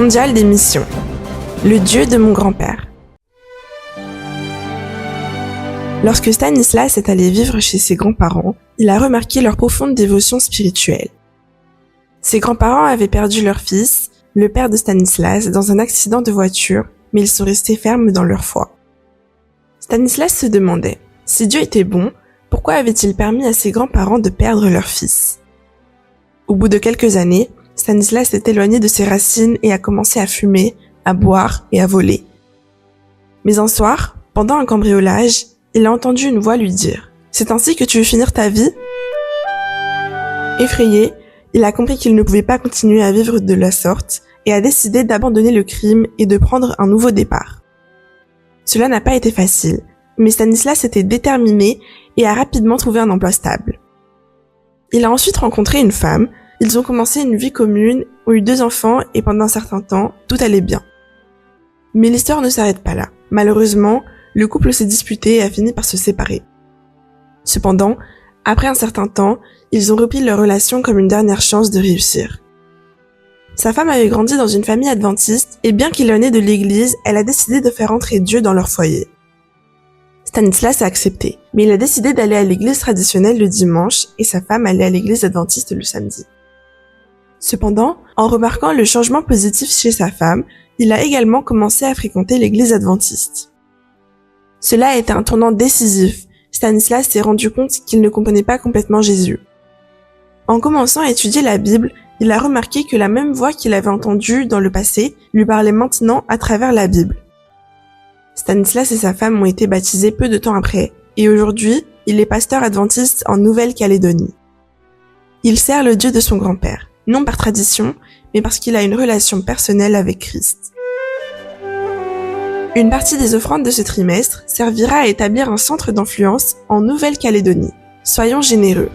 mondial des missions. Le Dieu de mon grand-père. Lorsque Stanislas est allé vivre chez ses grands-parents, il a remarqué leur profonde dévotion spirituelle. Ses grands-parents avaient perdu leur fils, le père de Stanislas, dans un accident de voiture, mais ils sont restés fermes dans leur foi. Stanislas se demandait, si Dieu était bon, pourquoi avait-il permis à ses grands-parents de perdre leur fils? Au bout de quelques années, Stanislas s'est éloigné de ses racines et a commencé à fumer, à boire et à voler. Mais un soir, pendant un cambriolage, il a entendu une voix lui dire « C'est ainsi que tu veux finir ta vie ?» Effrayé, il a compris qu'il ne pouvait pas continuer à vivre de la sorte et a décidé d'abandonner le crime et de prendre un nouveau départ. Cela n'a pas été facile, mais Stanislas était déterminé et a rapidement trouvé un emploi stable. Il a ensuite rencontré une femme, ils ont commencé une vie commune, ont eu 2 enfants et pendant un certain temps, tout allait bien. Mais l'histoire ne s'arrête pas là. Malheureusement, le couple s'est disputé et a fini par se séparer. Cependant, après un certain temps, ils ont repris leur relation comme une dernière chance de réussir. Sa femme avait grandi dans une famille adventiste et bien qu'il en ait de l'église, elle a décidé de faire entrer Dieu dans leur foyer. Stanislas a accepté, mais il a décidé d'aller à l'église traditionnelle le dimanche et sa femme allait à l'église adventiste le samedi. Cependant, en remarquant le changement positif chez sa femme, il a également commencé à fréquenter l'église adventiste. Cela a été un tournant décisif. Stanislas s'est rendu compte qu'il ne comprenait pas complètement Jésus. En commençant à étudier la Bible, il a remarqué que la même voix qu'il avait entendue dans le passé lui parlait maintenant à travers la Bible. Stanislas et sa femme ont été baptisés peu de temps après, et aujourd'hui, il est pasteur adventiste en Nouvelle-Calédonie. Il sert le Dieu de son grand-père, non par tradition, mais parce qu'il a une relation personnelle avec Christ. Une partie des offrandes de ce trimestre servira à établir un centre d'influence en Nouvelle-Calédonie. Soyons généreux.